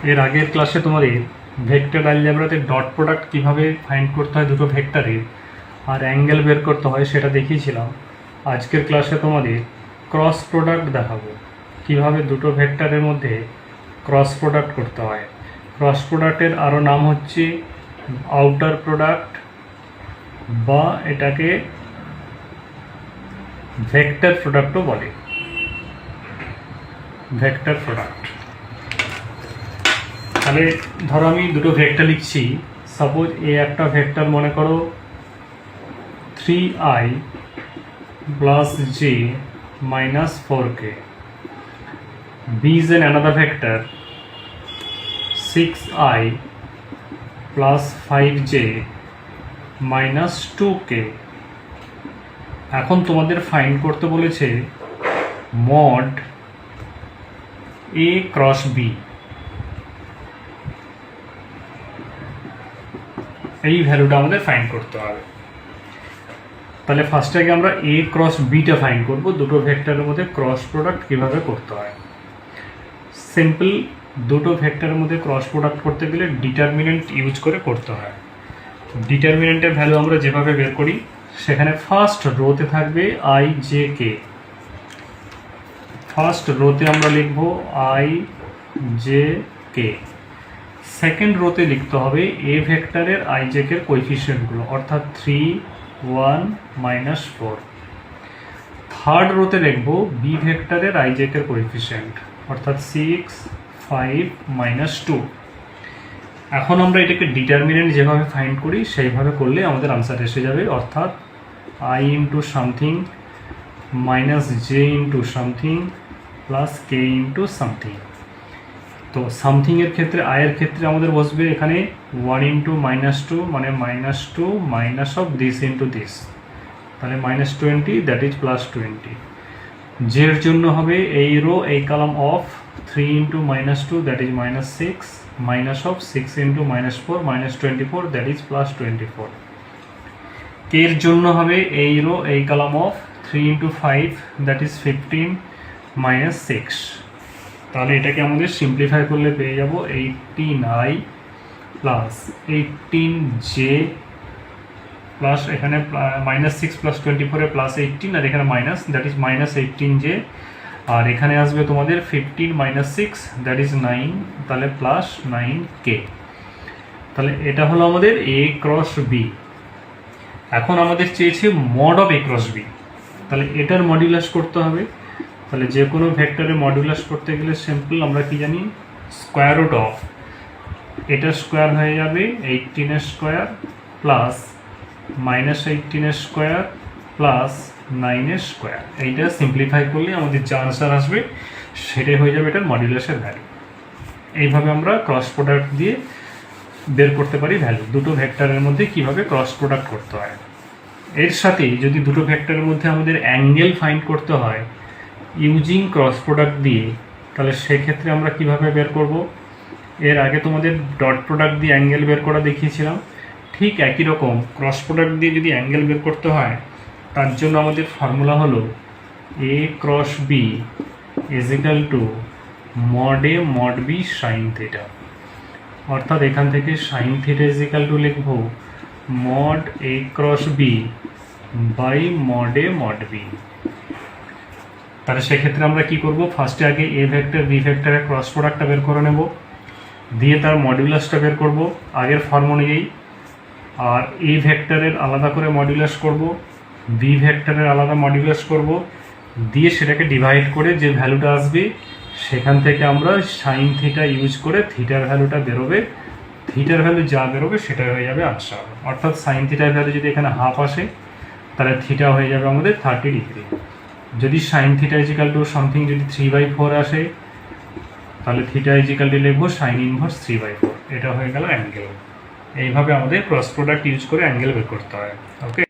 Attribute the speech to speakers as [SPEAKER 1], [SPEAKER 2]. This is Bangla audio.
[SPEAKER 1] এর আগের ক্লাসে তোমাদের ভেক্টর অ্যালজেব্রাতে ডট প্রোডাক্ট কীভাবে ফাইন্ড করতে হয় দুটো ভেক্টরের আর অ্যাঙ্গেল বের করতে হয় সেটা দেখিয়েছিলাম। আজকের ক্লাসে তোমাদের ক্রস প্রোডাক্ট দেখাবো, কীভাবে দুটো ভেক্টরের মধ্যে ক্রস প্রোডাক্ট করতে হয়। ক্রস প্রোডাক্টের আরও নাম হচ্ছে আউটার প্রোডাক্ট, বা এটাকে ভেক্টর প্রোডাক্টও বলে। ভেক্টর প্রোডাক্ট, তাহলে ধরো আমি দুটো ভেক্টর লিখছি। সাপোজ এ একটা ভেক্টর মনে করো 3i plus j minus 4k. B is another vector 6i plus 5j minus 2k. এখন তোমাদের ফাইন্ড করতে বলেছে মড a ক্রস b। এই ভ্যালুটা আমাদের ফাইন্ড করতে হবে। তাহলে ফার্স্টে আগে আমরা এ ক্রস বিটা ফাইন্ড করব, দুটো ভেক্টরের মধ্যে ক্রস প্রোডাক্ট কীভাবে করতে হয়। সিম্পল, দুটো ভেক্টরের মধ্যে ক্রস প্রোডাক্ট করতে গেলে ডিটারমিনেন্ট ইউজ করে করতে হয়। ডিটারমিনেন্টের ভ্যালু আমরা যেভাবে বের করি, সেখানে ফার্স্ট রোতে থাকবে আই জে কে। ফার্স্ট রোতে আমরা লিখব আই জে কে। সেকেন্ড রোতে লিখতে হবে এ ভেক্টরের আই জে কের কোএফিসিয়েন্টগুলো, অর্থাৎ 3, 1, -4। থার্ড রোতে লিখব বি ভেক্টরের আই জে কের কোএফিসিয়েন্ট, অর্থাৎ 6, 5, -2। এখন আমরা এটাকে ডিটারমিনেন্ট যেভাবে ফাইন্ড করি সেইভাবে করলে আমাদের আনসার এসে যাবে, অর্থাৎ I into something minus J into something plus K into something. তো সামথিংয়ের ক্ষেত্রে আয়ের ক্ষেত্রে আমাদের বসবে এখানে 1 ইন্টু -2 মানে -2 minus of this into this, তাহলে -20 দ্যাট ইজ +20। জের জন্য হবে এই রো এই column of 3 into -2 that is -6 minus of 6 into -4 -24 that is +24। কের জন্য হবে এই রো এই column of 3 into 5 that is 15 -6। তাহলে এটাকে আমাদের সিম্পলিফাই করলে পেয়ে যাব 18i প্লাস 18j প্লাস এখানে -6 প্লাস 24 প্লাস 18 আর এখানে মাইনাস, দ্যাট ইজ -18j। আর এখানে আসবে তোমাদের 15 -6 দ্যাট ইজ 9, তাহলে প্লাস 9k। তাহলে এটা হলো আমাদের এ ক্রস বি। এখন আমাদের চেয়েছে mod of A cross B, তাহলে এটার মডুলাস করতে হবে। তাহলে যে কোনো ভেক্টরের মডুলাস করতে গেলে সিম্পল আমরা কি জানি, স্কোয়ার রুট অফ এটা স্কোয়ার হয়ে যাবে 18 square plus -18 square plus 9 square. এইটা সিম্পলিফাই করলে আমাদের যা আনসার আসবে সেটাই হয়ে যাবে এটার মডুলাসের ভ্যালু। এইভাবে আমরা ক্রস প্রোডাক্ট দিয়ে বের করতে পারি ভ্যালু, দুটো ভেক্টরের মধ্যে কিভাবে ক্রস প্রোডাক্ট করতে হয়। এর সাথে যদি দুটো ভেক্টরের মধ্যে আমাদের অ্যাঙ্গেল ফাইন্ড করতে হয় ইউজিং ক্রস প্রোডাক্ট দিয়ে, তাহলে সেক্ষেত্রে আমরা কিভাবে বের করব। এর আগে তোমাদের ডট প্রোডাক্ট দিয়ে অ্যাঙ্গেল বের করা দেখিয়েছিলাম, ঠিক একই রকম ক্রস প্রোডাক্ট দিয়ে যদি অ্যাঙ্গেল বের করতে হয় তার জন্য আমাদের ফর্মুলা হলো A cross B is equal to mod A mod B sine theta. অর্থাৎ এখান থেকে sine theta is equal to লিখব mod A cross B by mod A mod B. তাহলে সেক্ষেত্রে আমরা কি করব, ফার্স্টে আগে এ ভেক্টর বি ভেক্টরের ক্রস প্রোডাক্টটা বের করে নেব, দিয়ে তার মডুলাসটা বের করব আগের ফর্ম অনুযায়ী। আর এ ভেক্টরের আলাদা করে মডুলাস করব, বি ভেক্টরের আলাদা মডুলাস করব, দিয়ে সেটাকে ডিভাইড করে যে ভ্যালুটা আসবে সেখান থেকে আমরা সাইন থিটা ইউজ করে থিটার ভ্যালুটা বেরোবে, থিটার ভ্যালু যা বেরোবে সেটাই হয়ে যাবে আনসার। অর্থাৎ সাইন থিটার ভ্যালু যদি এখানে হাফ আসে তাহলে থিটা হয়ে যাবে আমাদের 30 ডিগ্রি। যদি sine theta equal to something যদি 3/4 আসে তাহলে থিটা ইজিক্যাল টু লিখবো সাইন ইনভার্স 3/4। এটা হয়ে গেল অ্যাঙ্গেল। এইভাবে আমাদের ক্রস প্রোডাক্ট ইউজ করে অ্যাঙ্গেল বের করতে হয়। ওকে।